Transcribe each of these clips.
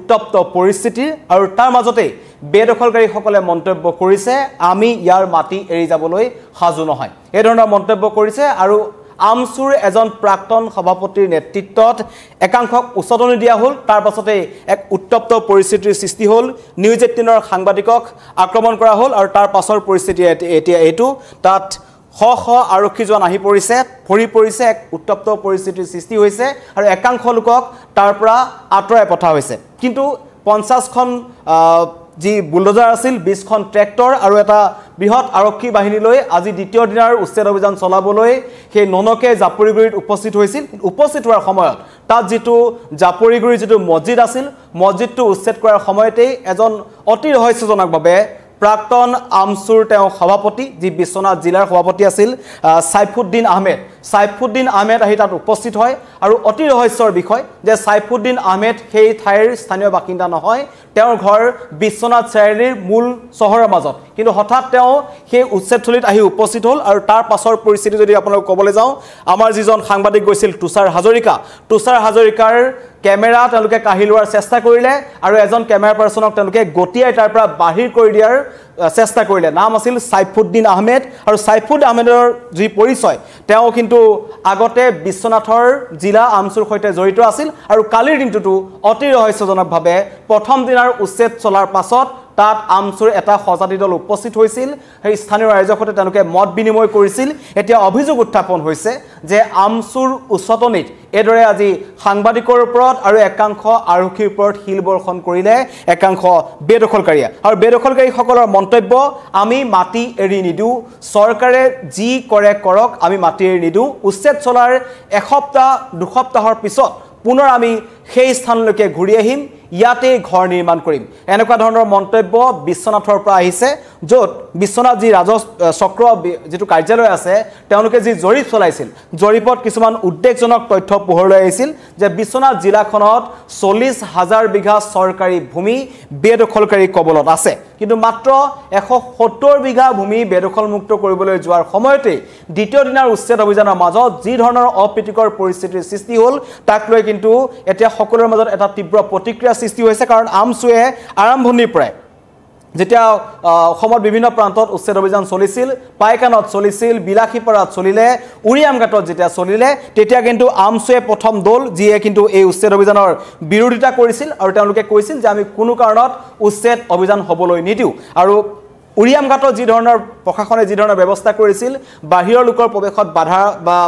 উত্তপ্ত পৰিস্থিতি আৰু তাৰ মাজতে বেদখলকাৰীসকলে মন্তব্য কৰিছে আমি ইয়াৰ মাটি এৰি যাবলৈ সাজু নহয় এই ধৰণৰ মন্তব্য কৰিছে আৰু আমচুৰ এজন প্ৰাক্তন সভাপতিৰ নেতৃত্বত একাংশক উচতনি দিয়া হ'ল তাৰ পাছতে এক উত্তপ্ত পৰিস্থিতিৰ সৃষ্টি হ'ল নিউজ 18ৰ সাংবাদিকক আক্ৰমণ কৰা হ'ল আৰু তাৰ পাছৰ পৰিস্থিতি এতিয়া এইটো তাত শ আৰক্ষী জোৱান আহি পৰিছে এক উত্তপ্ত পৰিস্থিতিৰ সৃষ্টি হৈছে আৰু একাংশ লোকক তাৰ পৰা আঁতৰাই পঠা হৈছে কিন্তু 50খন যি বুলডোজাৰ আছিল 20খন ট্ৰেক্টৰ আৰু এটা বৃহৎ আৰক্ষী বাহিনী লৈ আজি দ্বিতীয় দিনৰ উচ্ছেদ অভিযান চলাবলৈ সেই ননকে জাপৰিগুৰিত উপস্থিত হৈছিল উপস্থিত হোৱাৰ সময়ত তাত যেটো জাপৰিগুৰিৰ যেটো মছজিদ আছিল মছজিদটো উচ্ছেদ কৰাৰ সময়তেই এজন অতি ৰহস্যজনকভাৱে প্ৰাক্তন আমচুৰ তেওঁ সভাপতি যি বিশ্বনাথ জিলাৰ সভাপতি আছিল সাইফুদ্দিন আহমেদ আহি তাত উপস্থিত হয় আৰু অতি ৰহস্যৰ বিষয় যে সাইফুদ্দিন আহমেদ সেই ঠাইৰ স্থানীয় বাসিন্দা নহয় তেওঁৰ ঘৰ বিশ্বনাথ চাৰিআলিৰ মূল চহৰৰ মাজত কিন্তু হঠাৎ তেওঁ সেই উচ্ছেদস্থলীত আহি উপস্থিত হ'ল আৰু তাৰ পাছৰ পৰিস্থিতি যদি আপোনালোক ক'বলৈ যাওঁ আমাৰ যিজন সাংবাদিক গৈছিল তুষাৰ হাজৰিকাৰ কেমেৰা তেওঁলোকে কাঢ়ি লোৱাৰ চেষ্টা কৰিলে আৰু এজন কেমেৰা পাৰ্সনক তেওঁলোকে গটিয়াই তাৰ পৰা বাহিৰ কৰি দিয়াৰ চেষ্টা কৰিলে নাম আছিল সাইফুদ্দিন আহমেদ আৰু সাইফুদ্দিন আহমেদৰ যি পৰিচয় তেওঁ কিন্তু আগতে বিশ্বনাথৰ জিলা আমচুৰ সৈতে জড়িত আছিল আৰু কালিৰ দিনটোটো অতি ৰহস্যজনকভাৱে প্ৰথম দিনৰ উচ্ছেদ চলাৰ পাছত তাত আমচুৰ এটা সজাতি দল উপস্থিত হৈছিল সেই স্থানীয় ৰাইজৰ সৈতে তেওঁলোকে মত বিনিময় কৰিছিল এতিয়া অভিযোগ উত্থাপন হৈছে যে আমচুৰ উচ্চতনিত এদৰে আজি সাংবাদিকৰ ওপৰত আৰু একাংশ আৰক্ষীৰ ওপৰত হিল বৰ্ষণ কৰিলে একাংশ বেদখলকাৰীয়ে আৰু বেদখলকাৰীসকলৰ মন্তব্য আমি মাটি এৰি নিদু চৰকাৰে যি কৰে কৰক আমি মাটি এৰি নিদু উচ্ছেদ চলাৰ এসপ্তাহ দুসপ্তাহৰ পিছত পুনৰ আমি সেই স্থানলৈকে ঘূৰি আহিম ইয়াতে ঘৰ নিৰ্মাণ কৰিম এনেকুৱা ধৰণৰ মন্তব্য বিশ্বনাথৰ পৰা আহিছে য'ত বিশ্বনাথ যি চক্ৰ যেটো কাৰ্যালয় আছে তেওঁলোকে যি জৰীপ চলাইছিল জৰীপত কিছুমান উদ্বেগজনক তথ্য পোহৰলৈ আহিছিল যে বিশ্বনাথ জিলাখনত 40,000 বিঘা চৰকাৰী ভূমি বেদখলকাৰী কবলত আছে কিন্তু মাত্ৰ 170 বিঘা ভূমি বেদখলমুক্ত কৰিবলৈ যোৱাৰ সময়তে দ্বিতীয় দিনৰ উচ্ছেদ অভিযানৰ মাজত যি ধৰণৰ অপ্ৰীতিকৰ পৰিস্থিতিৰ সৃষ্টি হ'ল তাক লৈ কিন্তু এতিয়া সকলোৰে মাজত এটা তীব্ৰ প্ৰতিক্ৰিয়া সৃষ্টি হৈছে কাৰণ আমচুৱে আৰম্ভণিৰ পৰাই যেতিয়া অসমৰ বিভিন্ন প্ৰান্তত উচ্ছেদ অভিযান চলিছিল পাইকানত চলিছিল বিলাসীপাৰাত চলিলে উৰিয়ামঘাটত যেতিয়া চলিলে তেতিয়া কিন্তু আমচুৱে প্ৰথম দল যিয়ে কিন্তু এই উচ্ছেদ অভিযানৰ বিৰোধিতা কৰিছিল আৰু তেওঁলোকে কৈছিল যে আমি কোনো কাৰণত উচ্ছেদ অভিযান হ'বলৈ নিদিও আৰু উৰিয়ামঘাটত যি ধৰণৰ প্ৰশাসনে যি ধৰণৰ ব্যৱস্থা কৰিছিল বাহিৰৰ লোকৰ প্ৰৱেশত বাধা বা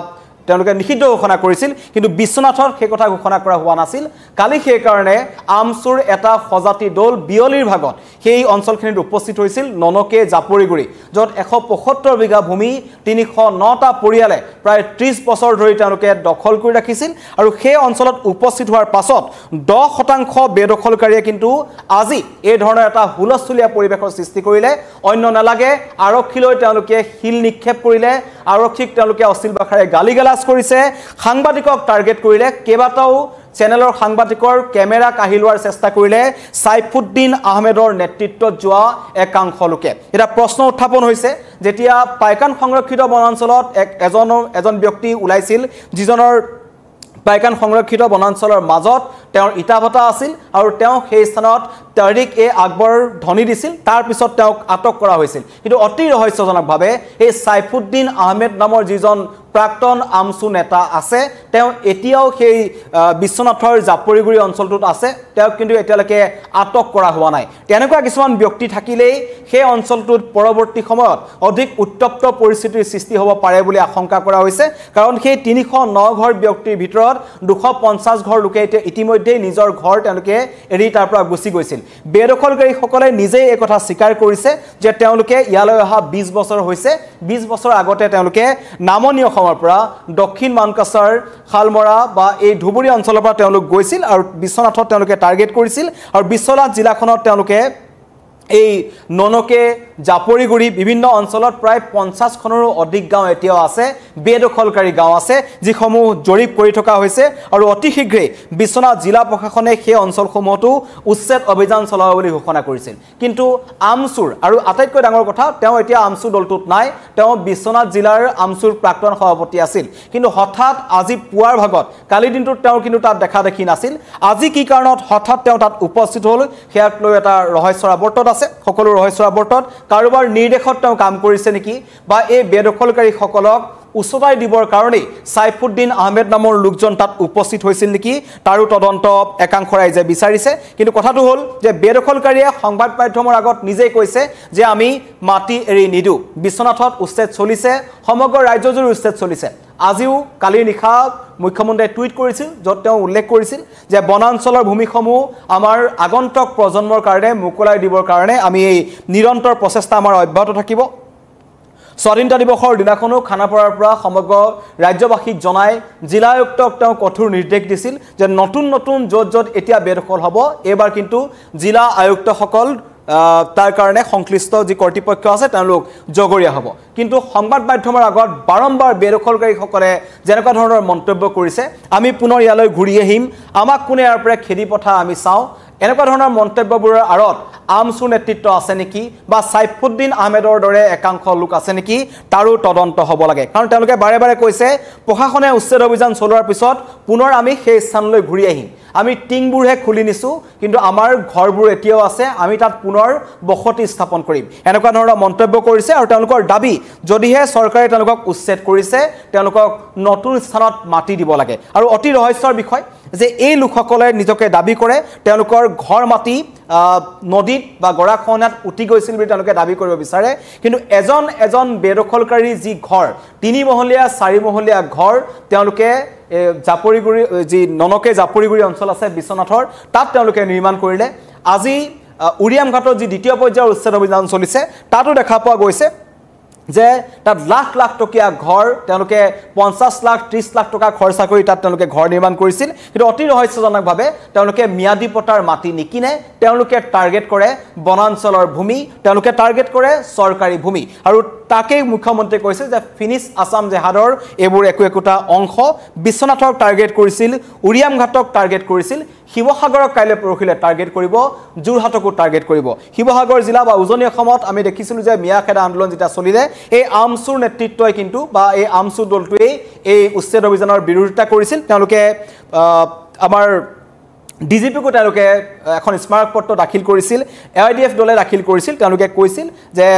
তেওঁলোকে নিষিদ্ধ ঘোষণা কৰিছিল কিন্তু বিশ্বনাথৰ সেই কথা ঘোষণা কৰা হোৱা নাছিল কালি সেই কাৰণে আমচুৰ এটা সজাতি দল বিয়লিৰ ভাগত সেই অঞ্চলখিনিত উপস্থিত হৈছিল ননকে জাপৰিগুৰি য'ত 175 বিঘা ভূমি 309টা পৰিয়ালে প্ৰায় 30 বছৰ ধৰি তেওঁলোকে দখল কৰি ৰাখিছিল আৰু সেই অঞ্চলত উপস্থিত হোৱাৰ পাছত 10% বেদখলকাৰীয়ে কিন্তু আজি এই ধৰণৰ এটা হুলস্থুলীয়া পৰিৱেশৰ সৃষ্টি কৰিলে অন্য নালাগে আৰক্ষীলৈ তেওঁলোকে হিল নিক্ষেপ কৰিলে আৰক্ষীক তেওঁলোকে অশ্লীল ভাষাৰে গালিগালাজ কৰিছে সাংবাদিকক টাৰ্গেট কৰিলে কেবাটাও চেনেলৰ সাংবাদিকৰ কেমেৰা কাঢ়ি লোৱাৰ চেষ্টা কৰিলে সাইফুদ্দিন আহমেদৰ নেতৃত্বত যোৱা একাংশ লোকে এটা প্ৰশ্ন উত্থাপন হৈছে যেতিয়া পাইকান সংৰক্ষিত বনাঞ্চলত এজন ব্যক্তি ওলাইছিল যিজনৰ পাইকান সংৰক্ষিত বনাঞ্চলৰ মাজত তেওঁৰ ইটাভাটা আছিল আৰু তেওঁ সেই স্থানত তাৰিক-এ-আকবৰ ধ্বনি দিছিল তাৰ পিছত তেওঁক আটক কৰা হৈছিল কিন্তু অতি ৰহস্যজনকভাৱে এই সাইফুদ্দিন আহমেদ নামৰ যিজন প্ৰাক্তন আমচু নেতা আছে তেওঁ এতিয়াও সেই বিশ্বনাথৰ জাপৰিগুৰি অঞ্চলটোত আছে তেওঁ কিন্তু এতিয়ালৈকে আটক কৰা হোৱা নাই তেনেকুৱা কিছুমান ব্যক্তি থাকিলেই সেই অঞ্চলটোত পৰৱৰ্তী সময়ত অধিক উত্তপ্ত পৰিস্থিতিৰ সৃষ্টি হ'ব পাৰে বুলি আশংকা কৰা হৈছে কাৰণ সেই 309 ঘৰ ব্যক্তিৰ ভিতৰত 250 ঘৰ লোকে ইতিমধ্যে নিজৰ ঘৰ তেওঁলোকে এৰি তাৰ পৰা গুচি গৈছিল বেদখলকাৰীসকলে নিজে এই কথা স্বীকাৰ কৰিছে যে তেওঁলোকে ইয়ালৈ অহা 20 বছৰ হৈছে 20 বছৰ আগতে তেওঁলোকে নামনি অসমৰ পৰা দক্ষিণ মানকাছাৰ খালমৰা বা এই ধুবুৰী অঞ্চলৰ পৰা তেওঁলোক গৈছিল আৰু বিশ্বনাথত তেওঁলোকে টাৰ্গেট কৰিছিল আৰু বিশ্বনাথ জিলাখনত তেওঁলোকে এই ননকে জাপৰিগুৰি বিভিন্ন অঞ্চলত প্ৰায় 50খনৰো অধিক গাঁও এতিয়াও আছে বেদখলকাৰী গাঁও আছে যিসমূহ জৰীপ কৰি থকা হৈছে আৰু অতি শীঘ্ৰেই বিশ্বনাথ জিলা প্ৰশাসনে সেই অঞ্চলসমূহতো উচ্ছেদ অভিযান চলাব বুলি ঘোষণা কৰিছিল কিন্তু আমচুৰ আৰু আটাইতকৈ ডাঙৰ কথা তেওঁ এতিয়া আমচুৰ দলটোত নাই তেওঁ বিশ্বনাথ জিলাৰ আমচুৰ প্ৰাক্তন সভাপতি আছিল কিন্তু হঠাৎ আজি পুৱাৰ ভাগত কালি দিনটোত তেওঁ কিন্তু তাত দেখা দেখি নাছিল আজি কি কাৰণত হঠাৎ তেওঁ তাত উপস্থিত হ'ল সেয়াক লৈ এটা ৰহস্যৰ আৱৰ্তত আছে সকলো ৰহস্যৰ আৱৰ্তত কাৰোবাৰ নিৰ্দেশত তেওঁ কাম কৰিছে নেকি বা এই বেদখলকাৰীসকলক উচ্চতাই দিবৰ কাৰণে সাইফুদ্দিন আহমেদ নামৰ লোকজন তাত উপস্থিত হৈছিল নেকি তাৰো তদন্ত একাংশ ৰাইজে বিচাৰিছে কিন্তু কথাটো হ'ল যে বেদখলকাৰীয়ে সংবাদ মাধ্যমৰ আগত নিজেই কৈছে যে আমি মাটি এৰি নিদু বিশ্বনাথত উচ্ছেদ চলিছে সমগ্ৰ ৰাজ্যজুৰি উচ্ছেদ চলিছে আজিও কালিৰ নিশা মুখ্যমন্ত্ৰীয়ে টুইট কৰিছিল য'ত তেওঁ উল্লেখ কৰিছিল যে বনাঞ্চলৰ ভূমিসমূহ আমাৰ আগন্তুক প্ৰজন্মৰ কাৰণে মুকলাই দিবৰ কাৰণে আমি এই নিৰন্তৰ প্ৰচেষ্টা আমাৰ অব্যাহত থাকিব স্বাধীনতা দিৱসৰ দিনাখনো খানাপাৰাৰ পৰা সমগ্ৰ ৰাজ্যবাসীক জনাই জিলা আয়ুক্তক তেওঁ কঠোৰ নিৰ্দেশ দিছিল যে নতুন নতুন য'ত য'ত এতিয়া বেদখল হ'ব এইবাৰ কিন্তু জিলা আয়ুক্তসকল তাৰ কাৰণে সংশ্লিষ্ট যি কৰ্তৃপক্ষ আছে তেওঁলোক জগৰীয়া হ'ব কিন্তু সংবাদ মাধ্যমৰ আগত বাৰম্বাৰ বেদখলকাৰীসকলে যেনেকুৱা ধৰণৰ মন্তব্য কৰিছে আমি পুনৰ ইয়ালৈ ঘূৰি আহিম আমাক কোনে ইয়াৰ পৰা খেদি পঠা আমি চাওঁ এনেকুৱা ধৰণৰ মন্তব্যবোৰৰ আঁৰত আমচুৰ নেতৃত্ব আছে নেকি বা সাইফুদ্দিন আহমেদৰ দৰে একাংশ লোক আছে নেকি তাৰো তদন্ত হ'ব লাগে কাৰণ তেওঁলোকে বাৰে বাৰে কৈছে প্ৰশাসনে উচ্ছেদ অভিযান চলোৱাৰ পিছত পুনৰ আমি সেই স্থানলৈ ঘূৰি আহিম আমি টিংবোৰহে খুলি নিছোঁ কিন্তু আমাৰ ঘৰবোৰ এতিয়াও আছে আমি তাত পুনৰ বসতি স্থাপন কৰিম এনেকুৱা ধৰণৰ মন্তব্য কৰিছে আৰু তেওঁলোকৰ দাবী যদিহে চৰকাৰে তেওঁলোকক উচ্ছেদ কৰিছে তেওঁলোকক নতুন স্থানত মাটি দিব লাগে আৰু অতি ৰহস্যৰ বিষয় যে এই লোকসকলে নিজকে দাবী কৰে তেওঁলোকৰ ঘৰ মাটি নদীত বা গৰাখহনীয়াত উটি গৈছিল বুলি তেওঁলোকে দাবী কৰিব বিচাৰে কিন্তু এজন বেদখলকাৰী যি ঘৰ 3 মহলীয়া 4 মহলীয়া ঘৰ তেওঁলোকে জাপৰিগুৰি যি ননকে জাপৰিগুৰি অঞ্চল আছে বিশ্বনাথৰ তাত তেওঁলোকে নিৰ্মাণ কৰিলে আজি উৰিয়াম ঘাটত যি দ্বিতীয় পৰ্যায়ৰ উচ্ছেদ অভিযান চলিছে তাতো দেখা পোৱা গৈছে যে তাত লাখ লাখ টকীয়া ঘৰ তেওঁলোকে 50 লাখ 30 লাখ টকা খৰচা কৰি তাত তেওঁলোকে ঘৰ নিৰ্মাণ কৰিছিল কিন্তু অতি ৰহস্যজনকভাৱে তেওঁলোকে ম্যাদী পটাৰ মাটি নিকিনে তেওঁলোকে টাৰ্গেট কৰে বনাঞ্চলৰ ভূমি তেওঁলোকে টাৰ্গেট কৰে চৰকাৰী ভূমি আৰু তাকেই মুখ্যমন্ত্ৰীয়ে কৈছে যে ফিনিছ আসাম জেহাদৰ এইবোৰ একোটা অংশ বিশ্বনাথক টাৰ্গেট কৰিছিল উৰিয়াম ঘাটক টাৰ্গেট কৰিছিল শিৱসাগৰক কাইলৈ পৰহিলে টাৰ্গেট কৰিব যোৰহাটকো টাৰ্গেট কৰিব শিৱসাগৰ জিলা বা উজনি অসমত আমি দেখিছিলোঁ যে মিয়াখেদা আন্দোলন যেতিয়া চলিলে এই আমচুৰ নেতৃত্বই কিন্তু বা এই আমচুৰ দলটোৱেই এই উচ্ছেদ অভিযানৰ বিৰোধিতা কৰিছিল তেওঁলোকে আমাৰ ডিজিপিকো তেওঁলোকে এখন স্মাৰক পত্ৰ দাখিল কৰিছিল AIDF দলে দাখিল কৰিছিল তেওঁলোকে কৈছিল যে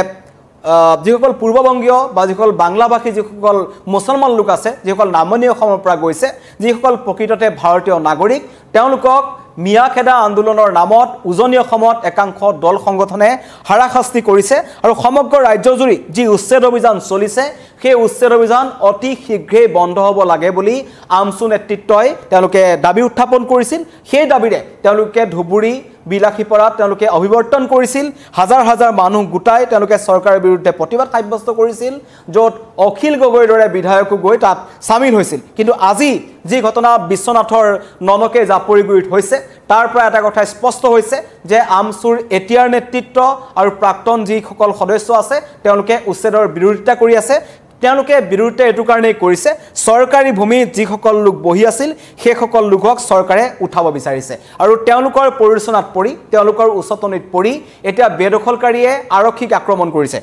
যিসকল পূৰ্ববংগীয় বা যিসকল বাংলাভাষী যিসকল মুছলমান লোক আছে যিসকল নামনি অসমৰ পৰা গৈছে যিসকল প্ৰকৃততে ভাৰতীয় নাগৰিক তেওঁলোকক মিয়াখেদা আন্দোলনৰ নামত উজনি অসমত একাংশ দল সংগঠনে হাৰাশাস্তি কৰিছে আৰু সমগ্ৰ ৰাজ্যজুৰি যি উচ্ছেদ অভিযান চলিছে সেই উচ্ছেদ অভিযান অতি শীঘ্ৰেই বন্ধ হ'ব লাগে বুলি আমচু নেতৃত্বই তেওঁলোকে দাবী উত্থাপন কৰিছিল সেই দাবীৰে তেওঁলোকে ধুবুৰী বিলাসীপাৰাত তেওঁলোকে অভিৱৰ্তন কৰিছিল হাজাৰ হাজাৰ মানুহ গোটাই তেওঁলোকে চৰকাৰৰ বিৰুদ্ধে প্ৰতিবাদ সাব্যস্ত কৰিছিল য'ত অখিল গগৈৰ দৰে বিধায়কো গৈ তাত সামিল হৈছিল কিন্তু আজি যি ঘটনা বিশ্বনাথৰ ননকে জাপৰিগুৰিত হৈছে তাৰ পৰা এটা কথা স্পষ্ট হৈছে যে আমচুৰ এতিয়াৰ নেতৃত্ব আৰু প্ৰাক্তন যিসকল সদস্য আছে তেওঁলোকে উচ্ছেদৰ বিৰোধিতা কৰি আছে তেওঁলোকে বিৰোধিতা এটো কাৰণেই কৰিছে চৰকাৰী ভূমিত যিসকল লোক বহি আছিল সেইসকল লোকক চৰকাৰে উঠাব বিচাৰিছে আৰু তেওঁলোকৰ পৰিচনাত পৰি তেওঁলোকৰ উচতনিত পৰি এতিয়া বেদখলকাৰীয়ে আৰক্ষীক আক্ৰমণ কৰিছে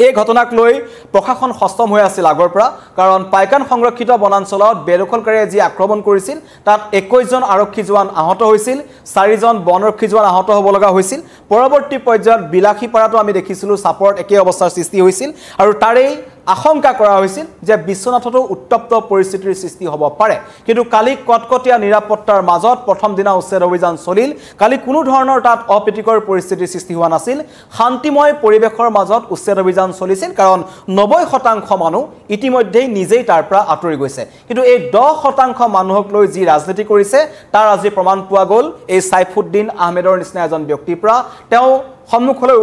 এই ঘটনাক লৈ প্ৰশাসন সষ্টম হৈ আছিল আগৰ পৰা কাৰণ পাইকান সংৰক্ষিত বনাঞ্চলত বেদখলকাৰীয়ে যি আক্ৰমণ কৰিছিল তাত 21 জন আৰক্ষী জোৱান আহত হৈছিল 4 জন বনৰক্ষী জোৱান আহত হ'ব লগা হৈছিল পৰৱৰ্তী পৰ্যায়ত বিলাসীপাৰাটো আমি দেখিছিলোঁ সাপৰত একে অৱস্থাৰ সৃষ্টি হৈছিল আৰু তাৰেই আশংকা কৰা হৈছিল যে বিশ্বনাথতো উত্তপ্ত পৰিস্থিতিৰ সৃষ্টি হ'ব পাৰে কিন্তু কালি কটকটীয়া নিৰাপত্তাৰ মাজত প্ৰথম দিনা উচ্ছেদ অভিযান চলিল কালি কোনো ধৰণৰ তাত অপ্ৰীতিকৰ পৰিস্থিতিৰ সৃষ্টি হোৱা নাছিল শান্তিময় পৰিৱেশৰ মাজত উচ্ছেদ অভিযান চলিছিল কাৰণ 90% মানুহ ইতিমধ্যেই নিজেই তাৰ পৰা আঁতৰি গৈছে কিন্তু এই 10% মানুহক লৈ যি ৰাজনীতি কৰিছে তাৰ আজি প্ৰমাণ পোৱা গ'ল এই সাইফুদ্দিন আহমেদৰ নিচিনা এজন ব্যক্তিৰ পৰা তেওঁ সন্মুখলৈ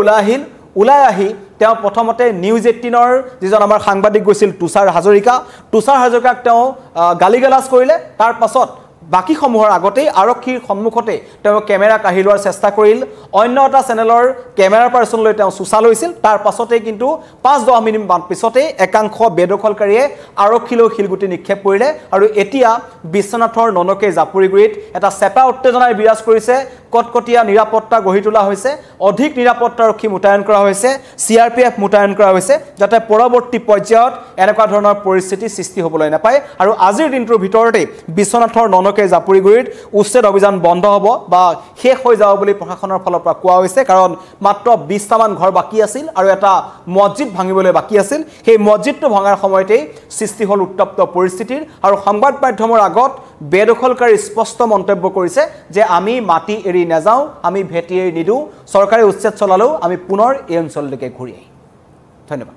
ওলাই আহি তেওঁ প্ৰথমতে নিউজ 18ৰ যিজন আমাৰ সাংবাদিক গৈছিল তুষাৰ হাজৰিকাক তেওঁ গালিগালাজ কৰিলে তাৰ পাছত বাকীসমূহৰ আগতেই আৰক্ষীৰ সন্মুখতে তেওঁ কেমেৰা কাঢ়ি লোৱাৰ চেষ্টা কৰিল অন্য এটা চেনেলৰ কেমেৰা পাৰ্চনলৈ তেওঁ চুচা লৈছিল তাৰ পাছতে কিন্তু 5-10 মিনিট মান পিছতে একাংশ বেদখলকাৰীয়ে আৰক্ষীলৈ শিলগুটি নিক্ষেপ কৰিলে আৰু এতিয়া বিশ্বনাথৰ ননকে জাপুৰিগুৰিত এটা চেপা উত্তেজনাই বিৰাজ কৰিছে কটকটীয়া নিৰাপত্তা গঢ়ি তোলা হৈছে অধিক নিৰাপত্তাৰক্ষী মুতায়ন কৰা হৈছে CRPF মুতায়ন কৰা হৈছে যাতে পৰৱৰ্তী পৰ্যায়ত এনেকুৱা ধৰণৰ পৰিস্থিতি সৃষ্টি হ'বলৈ নাপায় আৰু আজিৰ দিনটোৰ ভিতৰতে বিশ্বনাথৰ ননকে জাপুৰিগুৰিত উচ্ছেদ অভিযান বন্ধ হ'ব বা শেষ হৈ যাব বুলি প্ৰশাসনৰ ফালৰ পৰা কোৱা হৈছে কাৰণ মাত্ৰ 20টা মান ঘৰ বাকি আছিল আৰু এটা মছজিদ ভাঙিবলৈ বাকি আছিল সেই মছজিদটো ভঙাৰ সময়তেই সৃষ্টি হ'ল উত্তপ্ত পৰিস্থিতিৰ আৰু সংবাদ মাধ্যমৰ আগত বেদখলকাৰী স্পষ্ট মন্তব্য কৰিছে যে আমি মাটি এৰি নাযাওঁ আমি ভেটি এৰি নিদিওঁ চৰকাৰে উচ্ছেদ চলালেও আমি পুনৰ এই অঞ্চললৈকে ঘূৰি আহিম ধন্যবাদ